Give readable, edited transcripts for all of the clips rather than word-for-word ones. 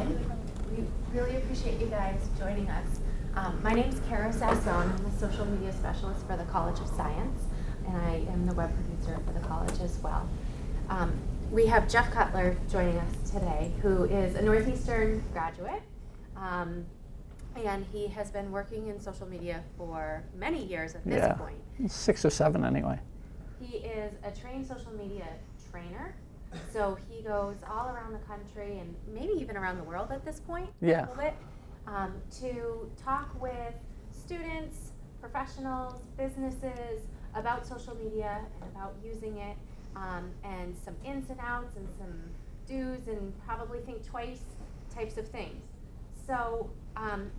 ahead. We really appreciate you guys joining us. My name is Kara Sassone. I'm a social media specialist for the College of Science, and I am the web producer for the college as well. We have Jeff Cutler joining us today, who is a Northeastern graduate, and he has been working in social media for many years at this point. 6 or 7 anyway. He is a trained social media trainer, so he goes all around the country and maybe even around the world at this point, a little bit, to talk with students, professionals, businesses about social media and about using it, and some ins and outs and some do's and probably think twice types of things. So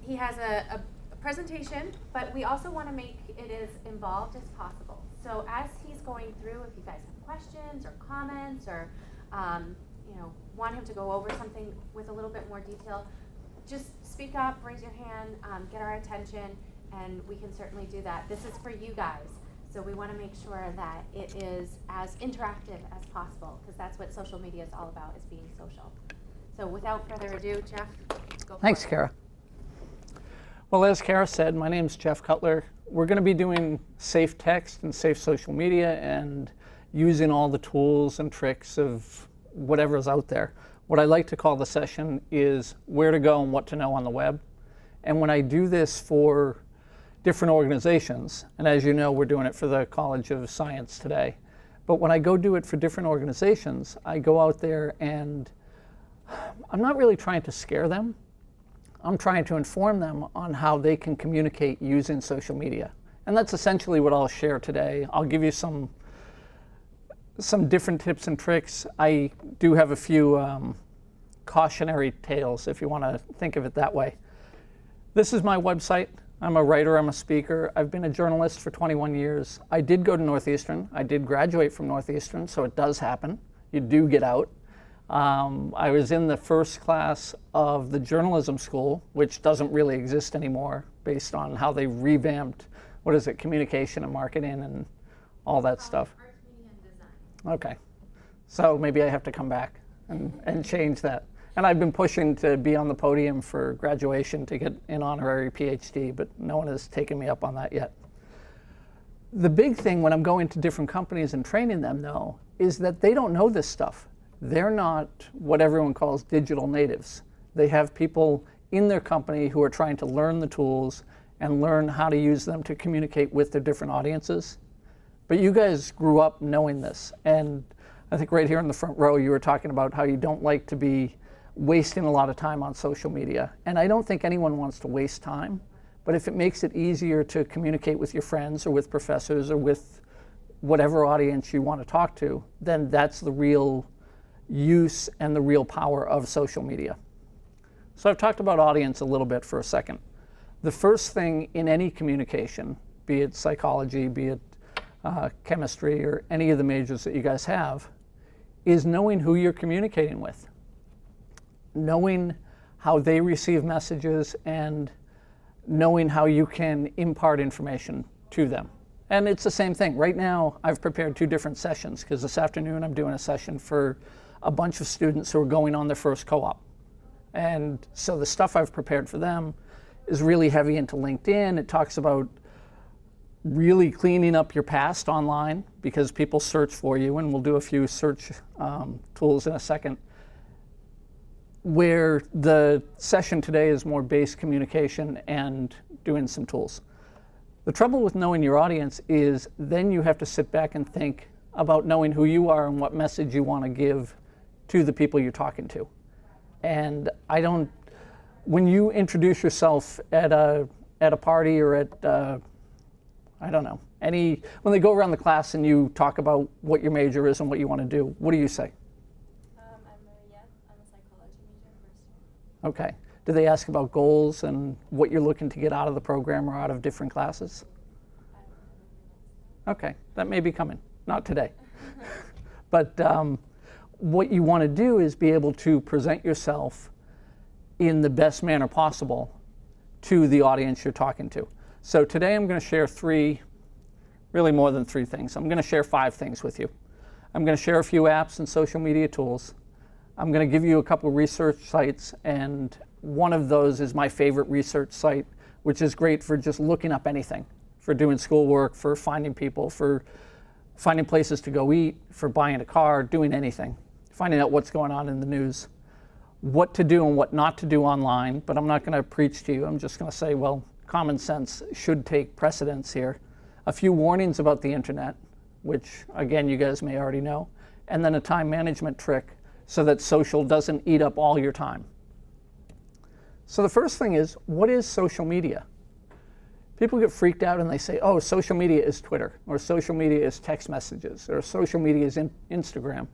he has a presentation, but we also want to make it as involved as possible. So as he's going through, if you guys have questions or comments or want him to go over something with a little bit more detail, just speak up, raise your hand, get our attention, and we can certainly do that. This is for you guys, so we want to make sure that it is as interactive as possible, because that's what social media is all about, is being social. So without further ado, Jeff, go for it. Thanks, Kara. Well, as Kara said, my name's Jeff Cutler. We're going to be doing safe text and safe social media and using all the tools and tricks of whatever's out there. What I like to call the session is where to go and what to know on the web. And when I do this for different organizations, and as you know, we're doing it for the College of Science today, but when I go do it for different organizations, I go out there and I'm not really trying to scare them. I'm trying to inform them on how they can communicate using social media. And that's essentially what I'll share today. I'll give you some different tips and tricks. I do have a few cautionary tales, if you want to think of it that way. This is my website. I'm a writer, I'm a speaker. I've been a journalist for 21 years. I did go to Northeastern. I did graduate from Northeastern, so it does happen. You do get out. I was in the first class of the journalism school, which doesn't really exist anymore based on how they revamped, communication and marketing and all that stuff. Arts, media, and design. Okay, so maybe I have to come back and change that. And I've been pushing to be on the podium for graduation to get an honorary PhD, but no one has taken me up on that yet. The big thing when I'm going to different companies and training them, though, is that they don't know this stuff. They're not what everyone calls digital natives. They have people in their company who are trying to learn the tools and learn how to use them to communicate with their different audiences. But you guys grew up knowing this. And I think right here in the front row, you were talking about how you don't like to be wasting a lot of time on social media. And I don't think anyone wants to waste time. But if it makes it easier to communicate with your friends or with professors or with whatever audience you want to talk to, then that's the real use and the real power of social media. So I've talked about audience a little bit for a second. The first thing in any communication, be it psychology, be it chemistry, or any of the majors that you guys have, is knowing who you're communicating with. Knowing how they receive messages and knowing how you can impart information to them. And it's the same thing. Right now, I've prepared 2 different sessions, because this afternoon I'm doing a session for a bunch of students who are going on their first co-op. And so the stuff I've prepared for them is really heavy into LinkedIn. It talks about really cleaning up your past online, because people search for you, and we'll do a few search tools in a second. Where the session today is more base communication and doing some tools. The trouble with knowing your audience is then you have to sit back and think about knowing who you are and what message you want to give to the people you're talking to. And when you introduce yourself at a party or at, when they go around the class and you talk about what your major is and what you want to do, what do you say? I'm Maria. I'm a psychology major first year. Okay. Do they ask about goals and what you're looking to get out of the program or out of different classes? Okay, that may be coming. Not today. But what you want to do is be able to present yourself in the best manner possible to the audience you're talking to. So today I'm going to share 3, really more than 3 things. I'm going to share 5 things with you. I'm going to share a few apps and social media tools. I'm going to give you a couple research sites, and one of those is my favorite research site, which is great for just looking up anything, for doing schoolwork, for finding people, for finding places to go eat, for buying a car, doing anything, finding out what's going on in the news, what to do and what not to do online. But I'm not going to preach to you. I'm just going to say, well, common sense should take precedence here. A few warnings about the internet, which again, you guys may already know, and then a time management trick so that social doesn't eat up all your time. So the first thing is, what is social media? People get freaked out and they say, oh, social media is Twitter, or social media is text messages, or social media is Instagram.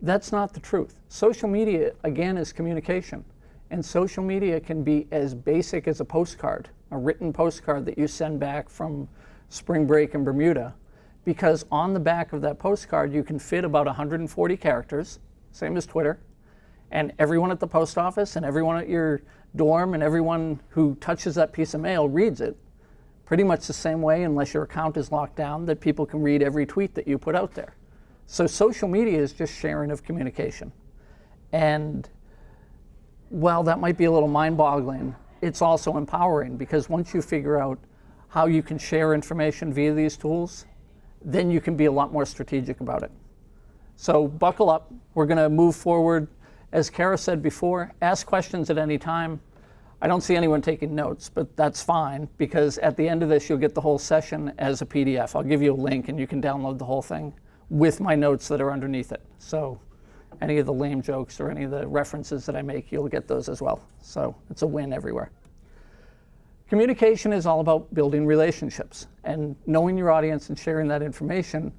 That's not the truth. Social media, again, is communication. And social media can be as basic as a postcard, a written postcard that you send back from spring break in Bermuda, because on the back of that postcard, you can fit about 140 characters, same as Twitter, and everyone at the post office and everyone at your dorm and everyone who touches that piece of mail reads it pretty much the same way, unless your account is locked down, that people can read every tweet that you put out there. So social media is just sharing of communication. And while that might be a little mind-boggling, it's also empowering, because once you figure out how you can share information via these tools, then you can be a lot more strategic about it. So buckle up. We're going to move forward. As Kara said before, ask questions at any time. I don't see anyone taking notes, but that's fine, because at the end of this, you'll get the whole session as a PDF. I'll give you a link and you can download the whole thing with my notes that are underneath it. So any of the lame jokes or any of the references that I make, you'll get those as well. So it's a win everywhere. Communication is all about building relationships, and knowing your audience and sharing that information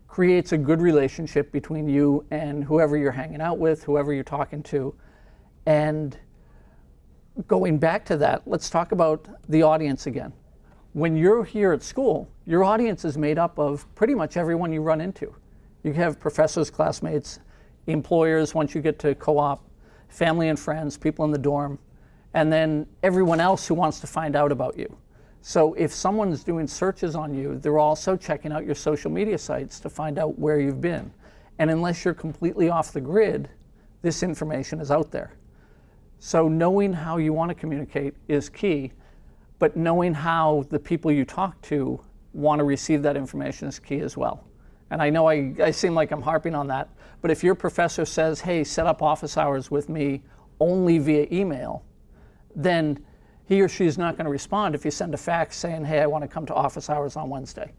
creates a good relationship between you and whoever you're hanging out with, whoever you're talking to. And going back to that, let's talk about the audience again. When you're here at school, your audience is made up of pretty much everyone you run into. You have professors, classmates, employers once you get to co-op, family and friends, people in the dorm, and then everyone else who wants to find out about you. So if someone's doing searches on you, they're also checking out your social media sites to find out where you've been. And unless you're completely off the grid, this information is out there. So knowing how you want to communicate is key, but knowing how the people you talk to want to receive that information is key as well. And I know I seem like I'm harping on that, but if your professor says, hey, set up office hours with me only via email, then he or she is not going to respond if you send a fax saying, hey, I want to come to office hours on Wednesday.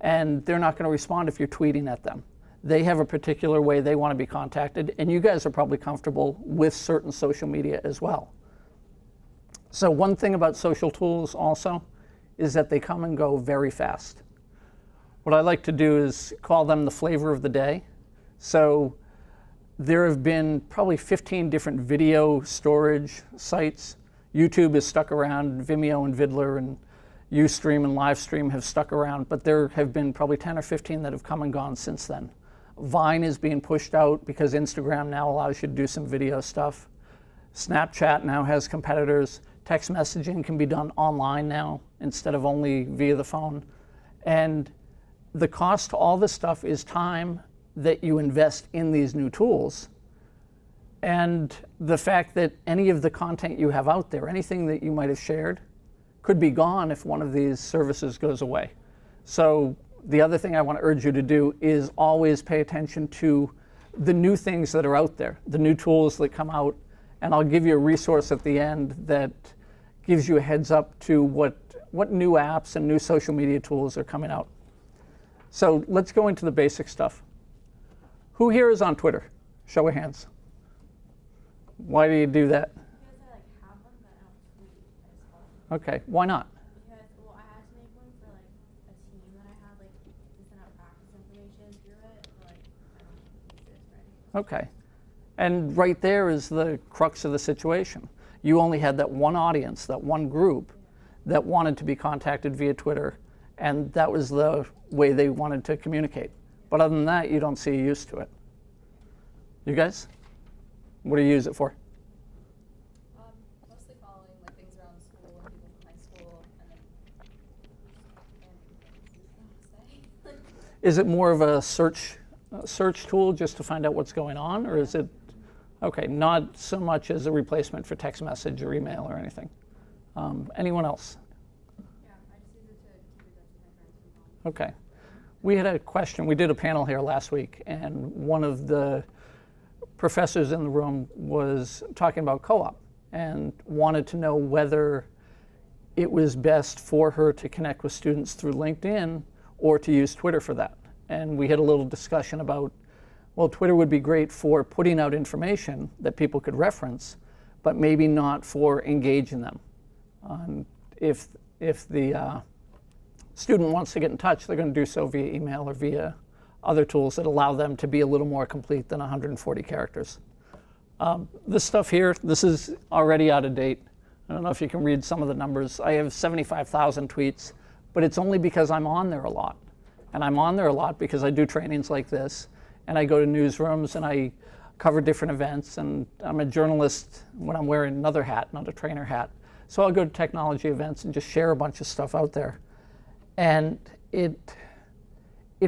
And they're not going to respond if you're tweeting at them. They have a particular way they want to be contacted, and you guys are probably comfortable with certain social media as well. So one thing about social tools also is that they come and go very fast. What I like to do is call them the flavor of the day. So there have been probably 15 different video storage sites. YouTube is stuck around, Vimeo and Vidler and Ustream and Livestream have stuck around, but there have been probably 10 or 15 that have come and gone since then. Vine is being pushed out because Instagram now allows you to do some video stuff. Snapchat now has competitors. Text messaging can be done online now instead of only via the phone. And the cost to all this stuff is time that you invest in these new tools, and the fact that any of the content you have out there, anything that you might have shared, could be gone if one of these services goes away. So the other thing I want to urge you to do is always pay attention to the new things that are out there, the new tools that come out, and I'll give you a resource at the end that gives you a heads up to what new apps and new social media tools are coming out. So let's go into the basic stuff. Who here is on Twitter? Show of hands. Why do you do that? Because I have one, but I don't tweet as well. Okay, why not? Because, well, I had to make one for a team that I had, to send out practice information through it, but I don't use it for anything. Okay. And right there is the crux of the situation. You only had that one audience, that one group that wanted to be contacted via Twitter, and that was the way they wanted to communicate. But other than that, you don't see a use to it. You guys? What do you use it for? Mostly following things around school and people from my school, and then Is it more of a search tool just to find out what's going on, or is it? Okay, not so much as a replacement for text message or email or anything. Anyone else? Yeah, I just use it to keep in touch with my friends from home. Okay. We had a question. We did a panel here last week, and one of the professors in the room was talking about co-op and wanted to know whether it was best for her to connect with students through LinkedIn or to use Twitter for that. And we had a little discussion about, well, Twitter would be great for putting out information that people could reference, but maybe not for engaging them. If the student wants to get in touch, they're going to do so via email or via other tools that allow them to be a little more complete than 140 characters. This stuff here, this is already out of date. I don't know if you can read some of the numbers. I have 75,000 tweets, but it's only because I'm on there a lot. And I'm on there a lot because I do trainings like this, and I go to newsrooms and I cover different events, and I'm a journalist when I'm wearing another hat, not a trainer hat. So I'll go to technology events and just share a bunch of stuff out there. And it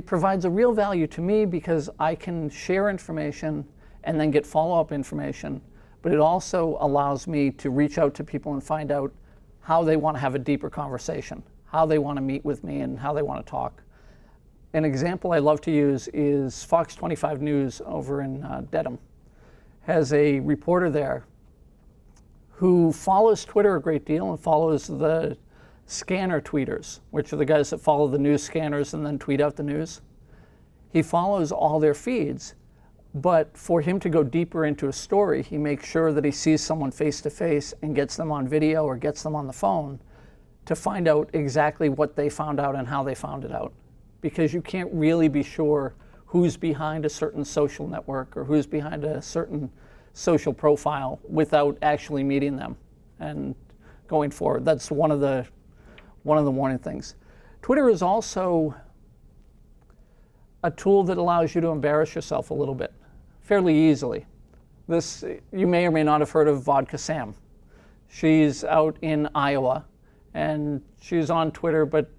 provides a real value to me because I can share information and then get follow-up information, but it also allows me to reach out to people and find out how they want to have a deeper conversation, how they want to meet with me, and how they want to talk. An example I love to use is Fox 25 News over in Dedham. Has a reporter there who follows Twitter a great deal and follows the scanner tweeters, which are the guys that follow the news scanners and then tweet out the news. He follows all their feeds, but for him to go deeper into a story, he makes sure that he sees someone face to face and gets them on video or gets them on the phone to find out exactly what they found out and how they found it out. Because you can't really be sure who's behind a certain social network or who's behind a certain social profile without actually meeting them and going forward. That's one of the warning things. Twitter is also a tool that allows you to embarrass yourself a little bit, fairly easily. This, you may or may not have heard of Vodka Sam. She's out in Iowa, and she's on Twitter, but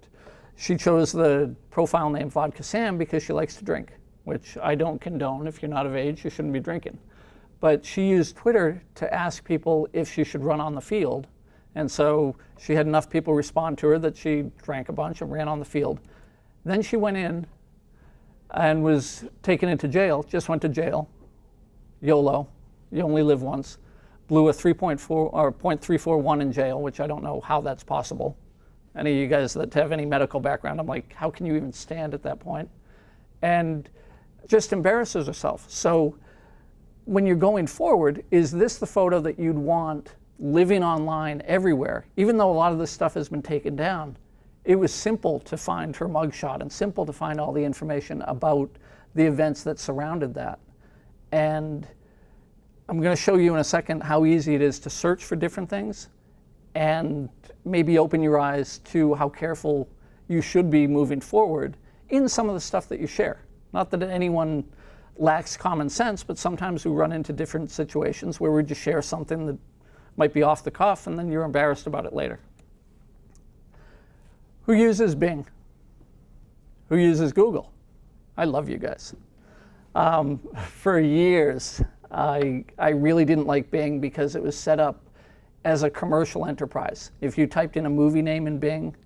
she chose the profile name Vodka Sam because she likes to drink, which I don't condone. If you're not of age, you shouldn't be drinking. But she used Twitter to ask people if she should run on the field. And so she had enough people respond to her that she drank a bunch and ran on the field. Then she went in and was taken into jail, just went to jail. YOLO, you only live once. Blew a 3.4 or 0.341 in jail, which I don't know how that's possible. Any of you guys that have any medical background, I'm like, how can you even stand at that point? And just embarrasses herself. So when you're going forward, is this the photo that you'd want living online everywhere? Even though a lot of this stuff has been taken down, it was simple to find her mugshot and simple to find all the information about the events that surrounded that. And I'm going to show you in a second how easy it is to search for different things and maybe open your eyes to how careful you should be moving forward in some of the stuff that you share. Not that anyone lacks common sense, but sometimes we run into different situations where we just share something that might be off the cuff and then you're embarrassed about it later. Who uses Bing? Who uses Google? I love you guys. For years, I really didn't like Bing because it was set up as a commercial enterprise. If you typed in a movie name in Bing,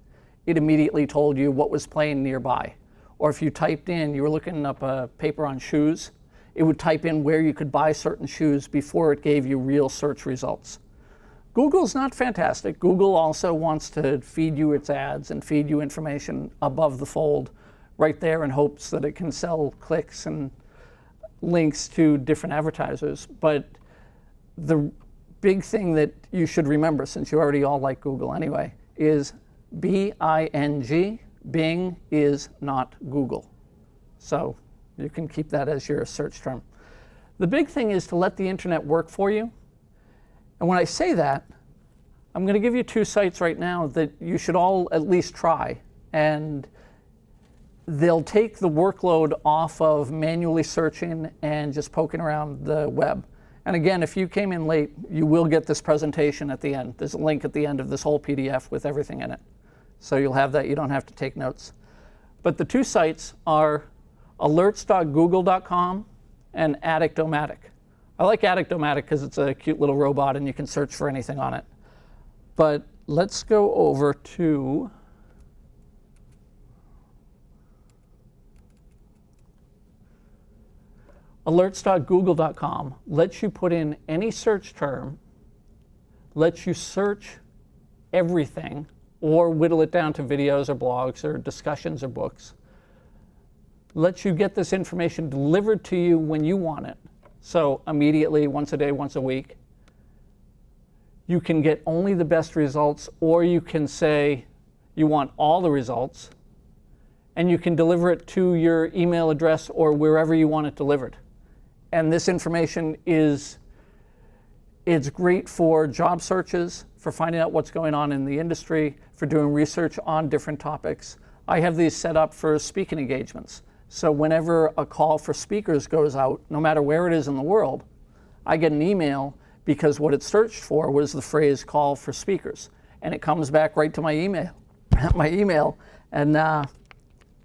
it immediately told you what was playing nearby. Or if you typed in, you were looking up a paper on shoes, it would type in where you could buy certain shoes before it gave you real search results. Google's not fantastic. Google also wants to feed you its ads and feed you information above the fold right there in hopes that it can sell clicks and links to different advertisers. But the big thing that you should remember, since you already all like Google anyway, is B-I-N-G. Bing is not Google. So you can keep that as your search term. The big thing is to let the internet work for you. And when I say that, I'm going to give you two sites right now that you should all at least try. And they'll take the workload off of manually searching and just poking around the web. And again, if you came in late, you will get this presentation at the end. There's a link at the end of this whole PDF with everything in it. So you'll have that. You don't have to take notes. But the two sites are alerts.google.com and AddictOMatic. I like AddictOMatic because it's a cute little robot and you can search for anything on it. But let's go over to alerts.google.com. Lets you put in any search term, lets you search everything, or whittle it down to videos or blogs or discussions or books. Lets you get this information delivered to you when you want it. So immediately, once a day, once a week. You can get only the best results, or you can say you want all the results, and you can deliver it to your email address or wherever you want it delivered. And this information it's great for job searches, for finding out what's going on in the industry, for doing research on different topics. I have these set up for speaking engagements. So whenever a call for speakers goes out, no matter where it is in the world, I get an email because what it searched for was the phrase call for speakers. And it comes back right to my email, and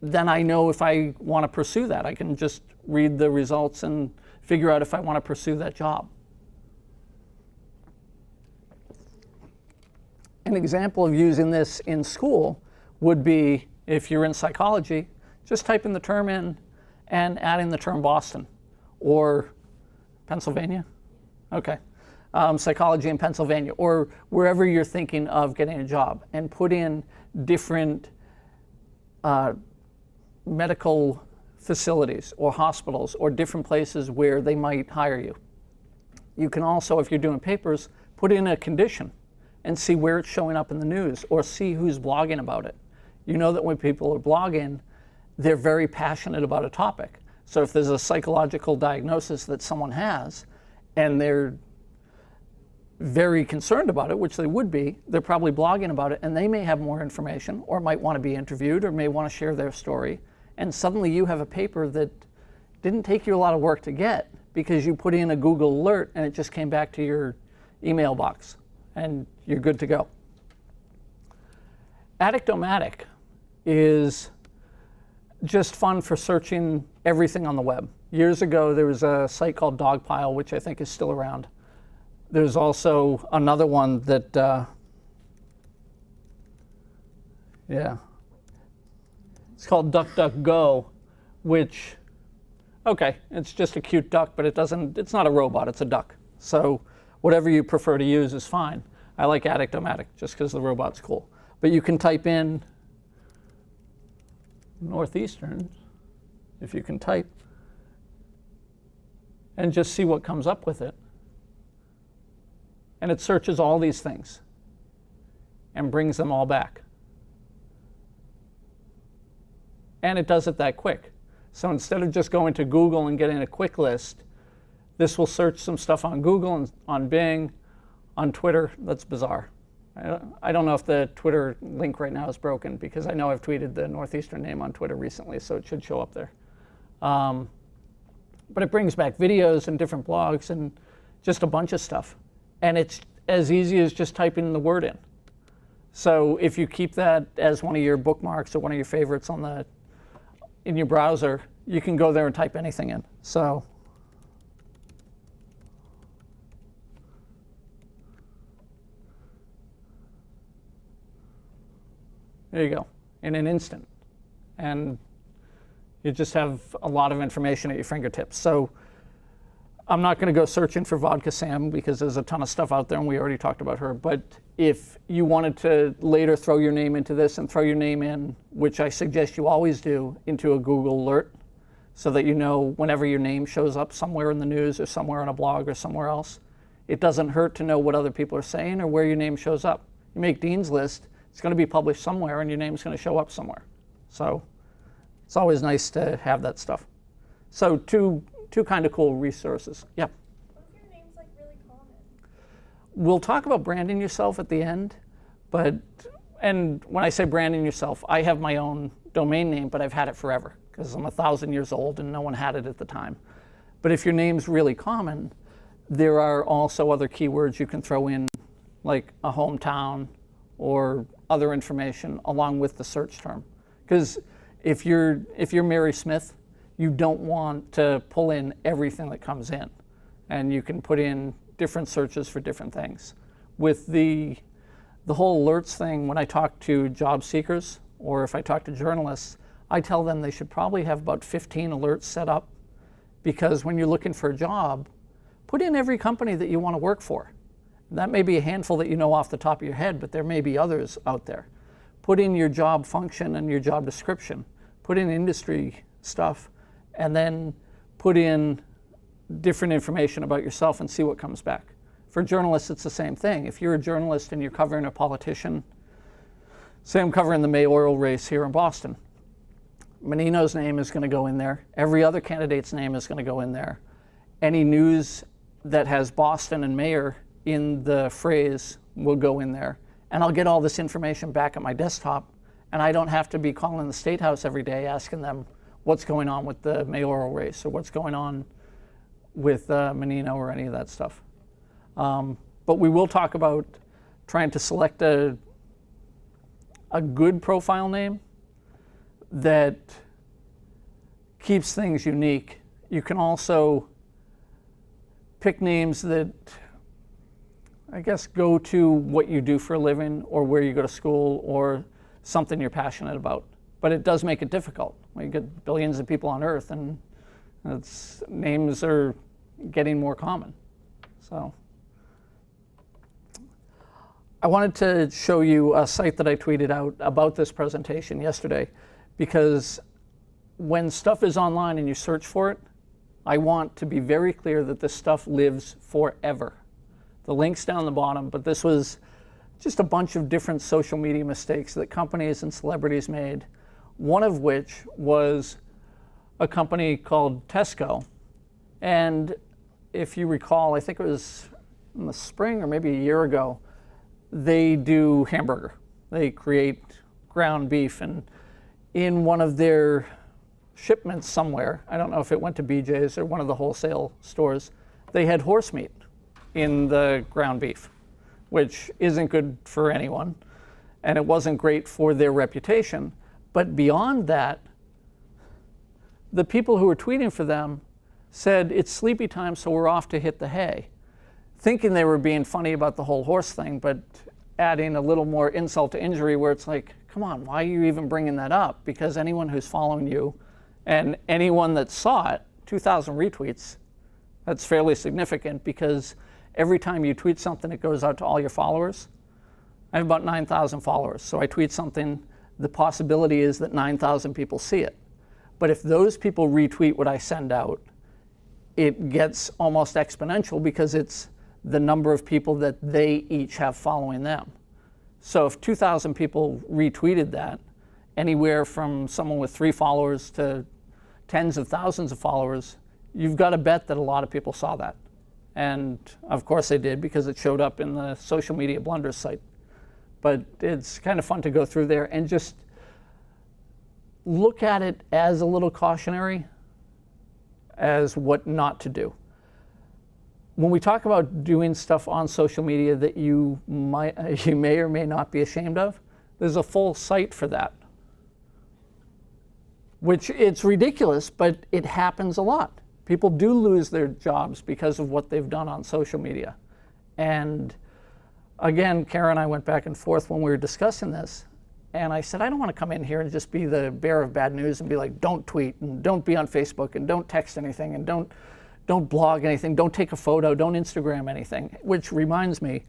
then I know if I want to pursue that. I can just read the results and figure out if I want to pursue that job. An example of using this in school would be, if you're in psychology, just typing the term in and adding the term Boston or Pennsylvania. Okay. Psychology in Pennsylvania, or wherever you're thinking of getting a job, and put in different medical facilities or hospitals or different places where they might hire you. You can also, if you're doing papers, put in a condition and see where it's showing up in the news, or see who's blogging about it. You know that when people are blogging, they're very passionate about a topic. So if there's a psychological diagnosis that someone has and they're very concerned about it, which they would be, they're probably blogging about it, and they may have more information, or might want to be interviewed, or may want to share their story. And suddenly you have a paper that didn't take you a lot of work to get, because you put in a Google alert and it just came back to your email box, and you're good to go. AddictOMatic is just fun for searching everything on the web. Years ago, there was a site called Dogpile, which I think is still around. There's also another one that, it's called DuckDuckGo, which, okay, it's just a cute duck, but it's not a robot, it's a duck. So whatever you prefer to use is fine. I like AddictOMatic just because the robot's cool. But you can type in Northeastern, if you can type, and just see what comes up with it. And it searches all these things and brings them all back. And it does it that quick. So instead of just going to Google and getting a quick list, this will search some stuff on Google and on Bing, on Twitter. That's bizarre. I don't know if the Twitter link right now is broken, because I know I've tweeted the Northeastern name on Twitter recently, so it should show up there. But it brings back videos and different blogs and just a bunch of stuff. And it's as easy as just typing the word in. So if you keep that as one of your bookmarks or one of your favorites in your browser, you can go there and type anything in. So there you go, in an instant. And you just have a lot of information at your fingertips. So I'm not going to go searching for Vodka Sam, because there's a ton of stuff out there and we already talked about her. But if you wanted to later throw your name into this and throw your name in, which I suggest you always do, into a Google alert, so that you know whenever your name shows up somewhere in the news or somewhere on a blog or somewhere else, it doesn't hurt to know what other people are saying or where your name shows up. You make Dean's List, it's going to be published somewhere and your name's going to show up somewhere. So it's always nice to have that stuff. So two kind of cool resources. Yep. What if your name's like really common? We'll talk about branding yourself at the end, and when I say branding yourself, I have my own domain name, but I've had it forever because I'm 1,000 years old and no one had it at the time. But if your name's really common, there are also other keywords you can throw in, like a hometown or other information along with the search term. Because if you're Mary Smith, you don't want to pull in everything that comes in. and you can put in different searches for different things. With the whole alerts thing, when I talk to job seekers or if I talk to journalists, I tell them they should probably have about 15 alerts set up, because when you're looking for a job, put in every company that you want to work for. That may be a handful that you know off the top of your head, but there may be others out there. Put in your job function and your job description. Put in industry stuff, and then put in different information about yourself and see what comes back. For journalists, it's the same thing. If you're a journalist and you're covering a politician, say I'm covering the mayoral race here in Boston, Menino's name is going to go in there. Every other candidate's name is going to go in there. Any news that has Boston and mayor in the phrase will go in there. And I'll get all this information back at my desktop, and I don't have to be calling the State House every day asking them what's going on with the mayoral race or what's going on with Menino or any of that stuff. But we will talk about trying to select a good profile name that keeps things unique. You can also pick names that, I guess, go to what you do for a living or where you go to school or something you're passionate about. But it does make it difficult. We get billions of people on Earth, and names are getting more common. So I wanted to show you a site that I tweeted out about this presentation yesterday, because when stuff is online and you search for it, I want to be very clear that this stuff lives forever. The link's down the bottom, but this was just a bunch of different social media mistakes that companies and celebrities made, one of which was a company called Tesco. And if you recall, I think it was in the spring or maybe a year ago, they do hamburger. They create ground beef, and in one of their shipments somewhere, I don't know if it went to BJ's or one of the wholesale stores, they had horse meat in the ground beef, which isn't good for anyone, and it wasn't great for their reputation. But beyond that, the people who were tweeting for them said, it's sleepy time, so we're off to hit the hay, thinking they were being funny about the whole horse thing, but adding a little more insult to injury, where it's like, come on, why are you even bringing that up? Because anyone who's following you and anyone that saw it, 2,000 retweets, that's fairly significant, because every time you tweet something, it goes out to all your followers. I have about 9,000 followers, so I tweet something, the possibility is that 9,000 people see it. But if those people retweet what I send out, it gets almost exponential, because it's the number of people that they each have following them. So if 2,000 people retweeted that, anywhere from someone with 3 followers to tens of thousands of followers, you've got to bet that a lot of people saw that. And of course they did, because it showed up in the social media blunders site. But it's kind of fun to go through there and just look at it as a little cautionary as what not to do. When we talk about doing stuff on social media that you may or may not be ashamed of, there's a full site for that. Which, it's ridiculous, but it happens a lot. People do lose their jobs because of what they've done on social media. And again, Kara and I went back and forth when we were discussing this, and I said, I don't want to come in here and just be the bearer of bad news and be like, don't tweet, and don't be on Facebook, and don't text anything, and don't blog anything, don't take a photo, don't Instagram anything. Which reminds me,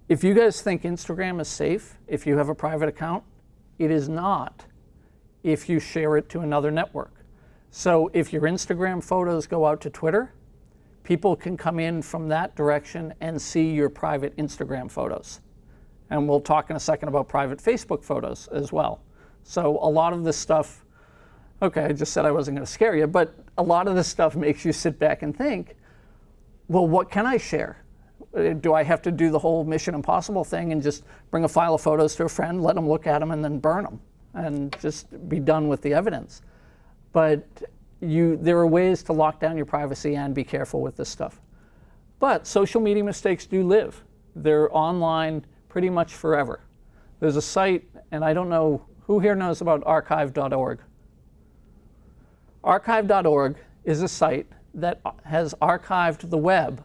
if you guys think Instagram is safe, if you have a private account, it is not if you share it to another network. So if your Instagram photos go out to Twitter, people can come in from that direction and see your private Instagram photos. And we'll talk in a second about private Facebook photos as well. So a lot of this stuff, okay, I just said I wasn't going to scare you, but a lot of this stuff makes you sit back and think, well, what can I share? Do I have to do the whole Mission Impossible thing and just bring a file of photos to a friend, let them look at them, and then burn them, and just be done with the evidence? But there are ways to lock down your privacy and be careful with this stuff. But social media mistakes do live. They're online pretty much forever. There's a site, and I don't know who here knows about Archive.org. Archive.org is a site that has archived the web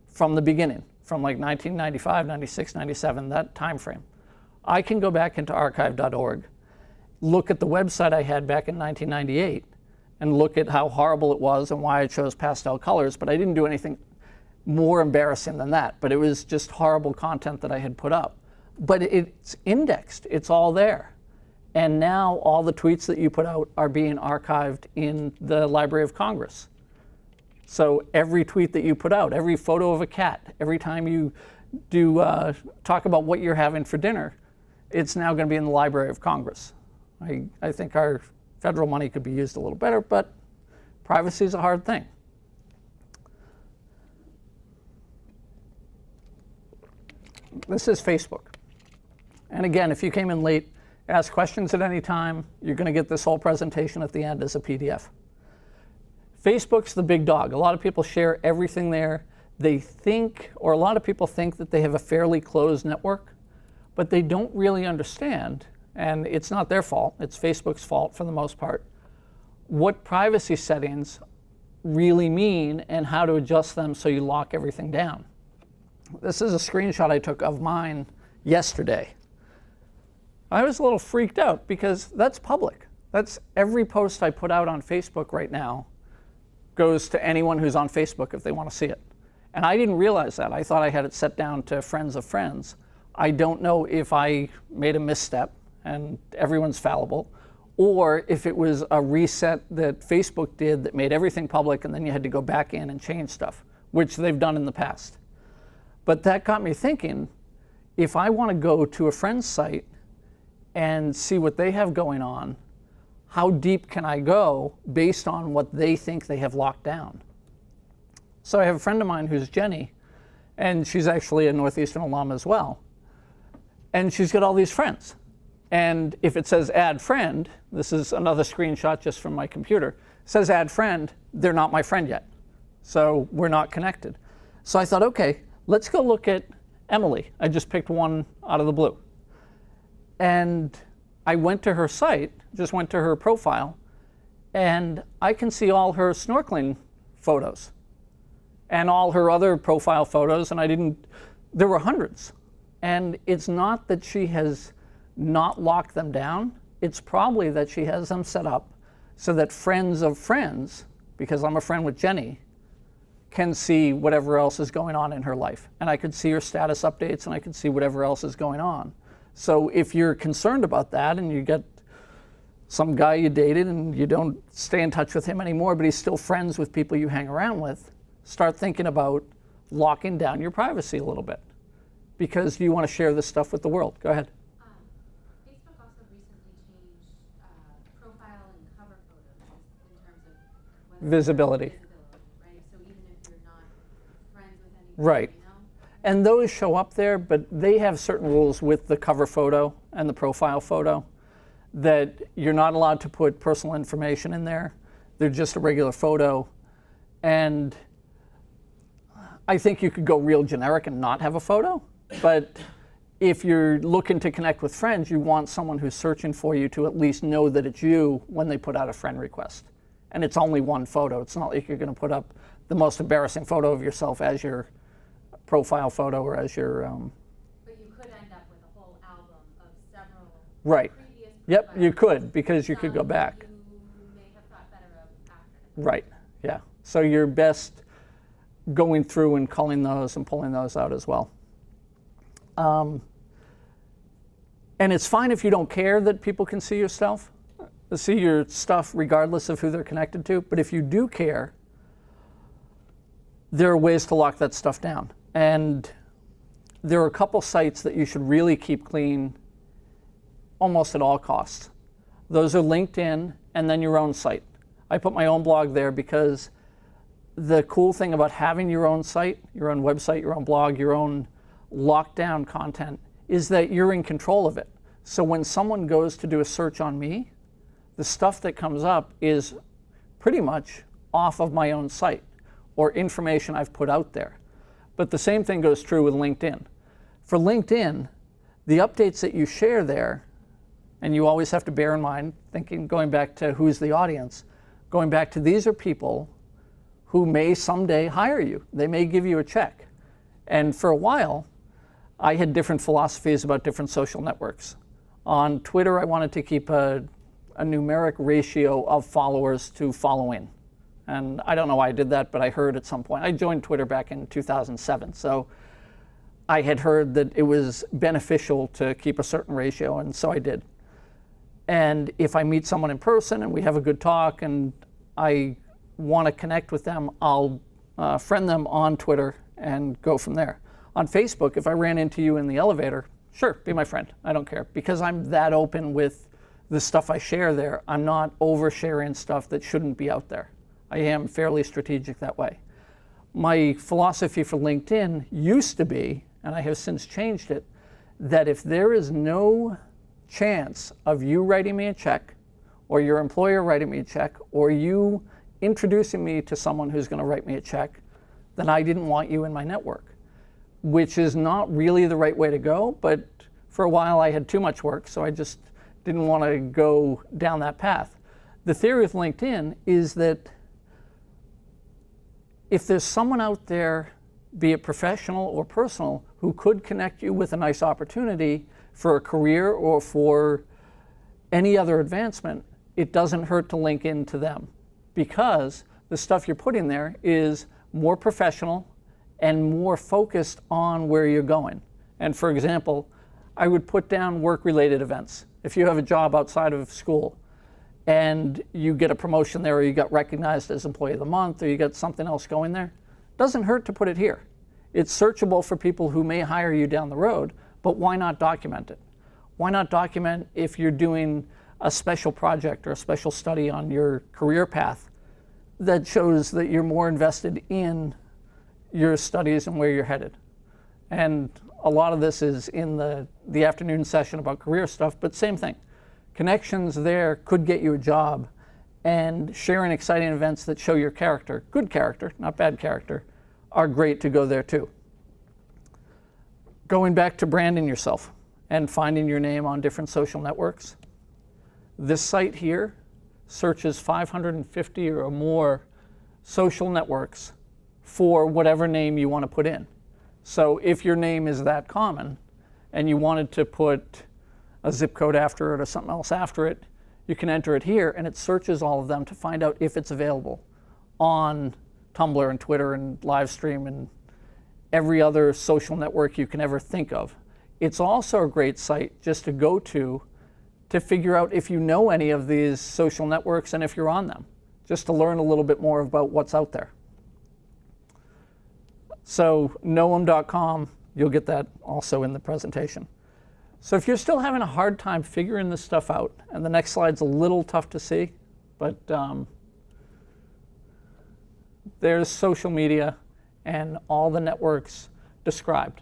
from the beginning, from like 1995, 96, 97, that time frame. I can go back into archive.org, look at the website I had back in 1998, and look at how horrible it was and why I chose pastel colors, but I didn't do anything more embarrassing than that. But it was just horrible content that I had put up. But it's indexed, it's all there. And now all the tweets that you put out are being archived in the Library of Congress. So every tweet that you put out, every photo of a cat, every time you do talk about what you're having for dinner, it's now going to be in the Library of Congress. I think our federal money could be used a little better, but privacy is a hard thing. This is Facebook. And again, if you came in late, ask questions at any time, you're going to get this whole presentation at the end as a PDF. Facebook's the big dog. A lot of people share everything there. They think, or a lot of people think that they have a fairly closed network, but they don't really understand, and it's not their fault, it's Facebook's fault for the most part, what privacy settings really mean and how to adjust them so you lock everything down. This is a screenshot I took of mine yesterday. I was a little freaked out because that's public. That's every post I put out on Facebook right now goes to anyone who's on Facebook if they want to see it. And I didn't realize that. I thought I had it set down to friends of friends. I don't know if I made a misstep and everyone's fallible, or if it was a reset that Facebook did that made everything public and then you had to go back in and change stuff, which they've done in the past. But that got me thinking, if I want to go to a friend's site and see what they have going on, how deep can I go based on what they think they have locked down? So I have a friend of mine who's Jenny, and she's actually a Northeastern alum as well. And she's got all these friends. And if it says add friend, this is another screenshot just from my computer, it says add friend, they're not my friend yet. So we're not connected. So I thought, okay, let's go look at Emily. I just picked one out of the blue. And I went to her site, just went to her profile, and I can see all her snorkeling photos and all her other profile photos, and there were hundreds. And it's not that she has not locked them down, it's probably that she has them set up so that friends of friends, because I'm a friend with Jenny, can see whatever else is going on in her life. And I could see her status updates and I could see whatever else is going on. So if you're concerned about that and you get some guy you dated and you don't stay in touch with him anymore, but he's still friends with people you hang around with, start thinking about locking down your privacy a little bit because you want to share this stuff with the world. Go ahead. Facebook also recently changed profile and cover photos in terms of whether Visibility. Right? So even if you're not friends with anyone, Right. you know? And those show up there, but they have certain rules with the cover photo and the profile photo that you're not allowed to put personal information in there. They're just a regular photo. And I think you could go real generic and not have a photo. But if you're looking to connect with friends, you want someone who's searching for you to at least know that it's you when they put out a friend request. And it's only one photo. It's not like you're going to put up the most embarrassing photo of yourself as your profile photo or as your... But you could end up with a whole album of several Right. previous Yep, profiles. you could, because you could go Some back. You may have thought better of after. Right, yeah. So you're best going through and culling those and pulling those out as well. And it's fine if you don't care that people can see your stuff regardless of who they're connected to. But if you do care, there are ways to lock that stuff down. And there are a couple sites that you should really keep clean almost at all costs. Those are LinkedIn and then your own site. I put my own blog there because the cool thing about having your own site, your own website, your own blog, your own lockdown content is that you're in control of it. So when someone goes to do a search on me, the stuff that comes up is pretty much off of my own site or information I've put out there. But the same thing goes true with LinkedIn. For LinkedIn, the updates that you share there, and you always have to bear in mind, going back to who's the audience, going back to these are people who may someday hire you. They may give you a check. And for a while, I had different philosophies about different social networks. On Twitter, I wanted to keep a numeric ratio of followers to following. And I don't know why I did that, but I heard at some point. I joined Twitter back in 2007, so I had heard that it was beneficial to keep a certain ratio, and so I did. And if I meet someone in person and we have a good talk and I want to connect with them, I'll friend them on Twitter and go from there. On Facebook, if I ran into you in the elevator, sure, be my friend. I don't care. Because I'm that open with the stuff I share there, I'm not oversharing stuff that shouldn't be out there. I am fairly strategic that way. My philosophy for LinkedIn used to be, and I have since changed it, that if there is no chance of you writing me a check, or your employer writing me a check, or you introducing me to someone who's going to write me a check, then I didn't want you in my network, which is not really the right way to go. But for a while I had too much work, so I just didn't want to go down that path. The theory with LinkedIn is that if there's someone out there, be it professional or personal, who could connect you with a nice opportunity for a career or for any other advancement, it doesn't hurt to link into them, because the stuff you're putting there is more professional and more focused on where you're going. And for example, I would put down work-related events. If you have a job outside of school and you get a promotion there, or you got recognized as Employee of the Month, or you got something else going there, it doesn't hurt to put it here. It's searchable for people who may hire you down the road, but why not document it? Why not document if you're doing a special project or a special study on your career path that shows that you're more invested in your studies and where you're headed? And a lot of this is in the afternoon session about career stuff, but same thing. Connections there could get you a job, and sharing exciting events that show your character, good character, not bad character, are great to go there too. Going back to branding yourself and finding your name on different social networks. This site here searches 550 or more social networks for whatever name you want to put in. So if your name is that common and you wanted to put a zip code after it or something else after it, you can enter it here, and it searches all of them to find out if it's available on Tumblr and Twitter and Livestream and every other social network you can ever think of. It's also a great site just to go to figure out if you know any of these social networks and if you're on them, just to learn a little bit more about what's out there. So knowem.com, you'll get that also in the presentation. So if you're still having a hard time figuring this stuff out, and the next slide's a little tough to see, but there's social media and all the networks described.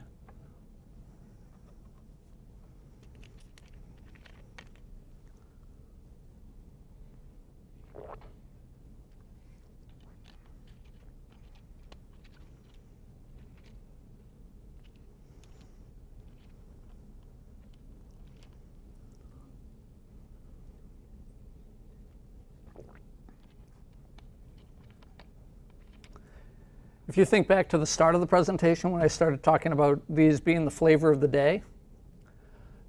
If you think back to the start of the presentation when I started talking about these being the flavor of the day,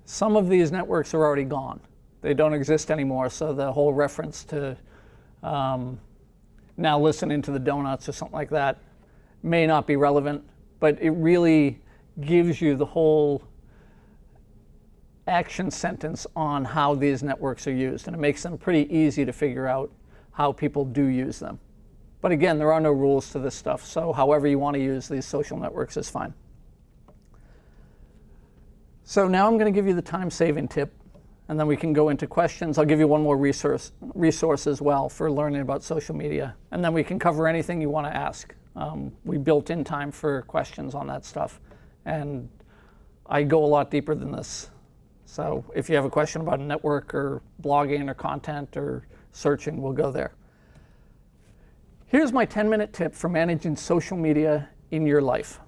some of these networks are already gone. They don't exist anymore, so the whole reference to now listening to the donuts or something like that may not be relevant, but it really gives you the whole action sentence on how these networks are used, and it makes them pretty easy to figure out how people do use them. But again, there are no rules to this stuff, so however you want to use these social networks is fine. So now I'm going to give you the time-saving tip, and then we can go into questions. I'll give you one more resource as well for learning about social media, and then we can cover anything you want to ask. We built in time for questions on that stuff, and I go a lot deeper than this. So if you have a question about a network or blogging or content or searching, we'll go there. Here's my 10-minute tip for managing social media in your life.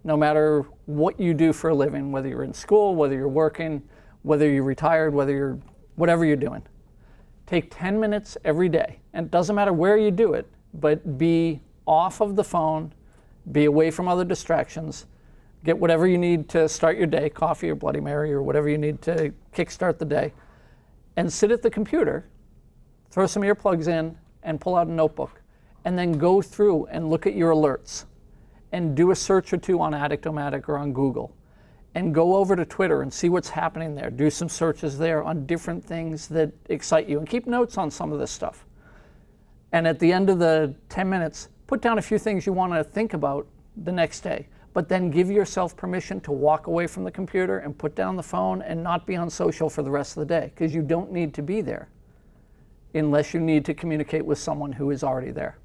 No matter what you do for a living, whether you're in school, whether you're working, whether you're retired, whatever you're doing. Take 10 minutes every day, and it doesn't matter where you do it, but be off of the phone, be away from other distractions, get whatever you need to start your day, coffee or Bloody Mary or whatever you need to kickstart the day, and sit at the computer, throw some earplugs in, and pull out a notebook, and then go through and look at your alerts, and do a search or two on AddictOMatic or on Google, and go over to Twitter and see what's happening there. Do some searches there on different things that excite you, and keep notes on some of this stuff. And at the end of the 10 minutes, put down a few things you want to think about the next day, but then give yourself permission to walk away from the computer and put down the phone and not be on social for the rest of the day, because you don't need to be there unless you need to communicate with someone who is already there.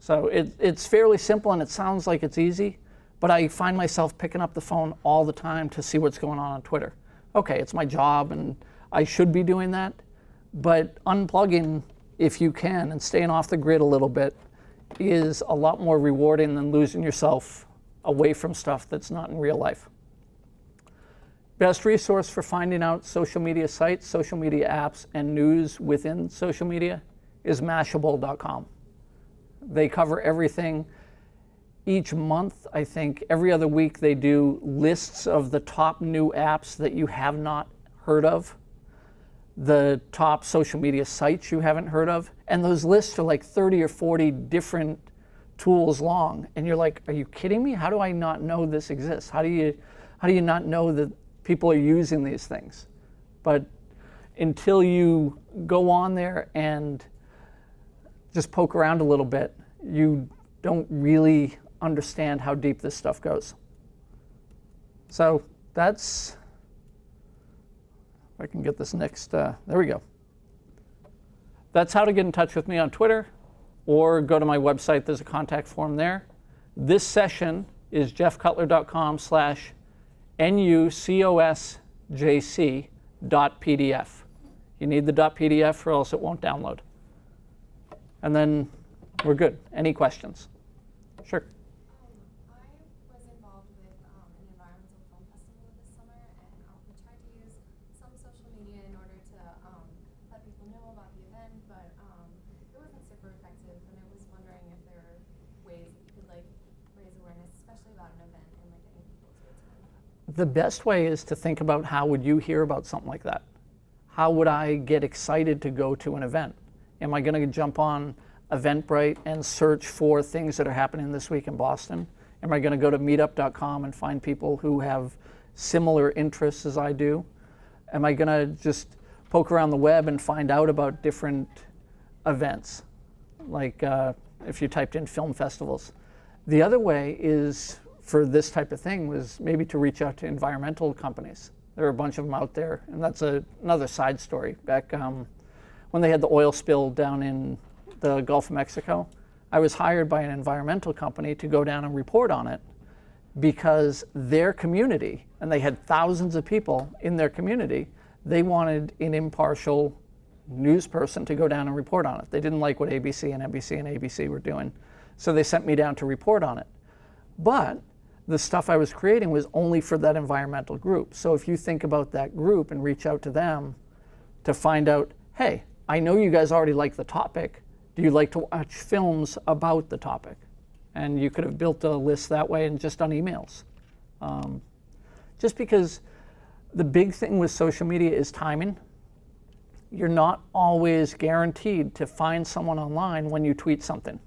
So it's fairly simple, and it sounds like it's easy, but I find myself picking up the phone all the time to see what's going on Twitter. Okay, it's my job and I should be doing that, but unplugging, if you can, and staying off the grid a little bit is a lot more rewarding than losing yourself away from stuff that's not in real life. Best resource for finding out social media sites, social media apps, and news within social media is Mashable.com. They cover everything. Each month, I think, every other week, they do lists of the top new apps that you have not heard of, the top social media sites you haven't heard of, and those lists are like 30 or 40 different tools long, and you're like, are you kidding me? How do I not know this exists? How do you not know that people are using these things? But until you go on there and just poke around a little bit, you don't really understand how deep this stuff goes. So that's, if I can get this next, there we go. That's how to get in touch with me on Twitter, or go to my website, there's a contact form there. This session is jeffcutler.com/nucosjc.pdf. You need the .pdf or else it won't download. And then we're good. Any questions? Sure. I was involved with an environmental film festival this summer, and we tried to use some social media in order to let people know about the event, but it wasn't super effective, and I was wondering if there are ways that you could like raise awareness, especially about an event, and like getting people to attend. The best way is to think about, how would you hear about something like that? How would I get excited to go to an event? Am I going to jump on Eventbrite and search for things that are happening this week in Boston? Am I going to go to meetup.com and find people who have similar interests as I do? Am I going to just poke around the web and find out about different events? Like if you typed in film festivals. The other way is, for this type of thing, was maybe to reach out to environmental companies. There are a bunch of them out there, and that's another side story. Back when they had the oil spill down in the Gulf of Mexico, I was hired by an environmental company to go down and report on it, because their community, and they had thousands of people in their community, they wanted an impartial news person to go down and report on it. They didn't like what ABC and NBC and ABC were doing, so they sent me down to report on it. But the stuff I was creating was only for that environmental group. So if you think about that group and reach out to them to find out, hey, I know you guys already like the topic. Do you like to watch films about the topic? And you could have built a list that way and just done emails. Just because the big thing with social media is timing. You're not always guaranteed to find someone online when you tweet something.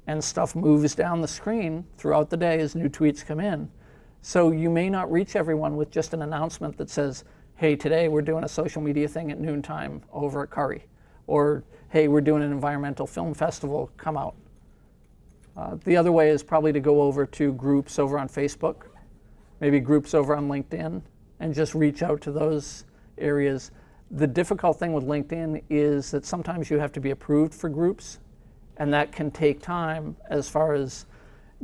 And stuff moves down the screen throughout the day as new tweets come in. So you may not reach everyone with just an announcement that says, hey, today we're doing a social media thing at noontime over at Curry. Or, hey, we're doing an environmental film festival, come out. The other way is probably to go over to groups over on Facebook, maybe groups over on LinkedIn, and just reach out to those areas. The difficult thing with LinkedIn is that sometimes you have to be approved for groups, and that can take time as far as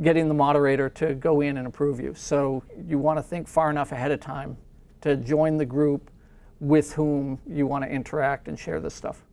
getting the moderator to go in and approve you. So you want to think far enough ahead of time to join the group with whom you want to interact and share this stuff.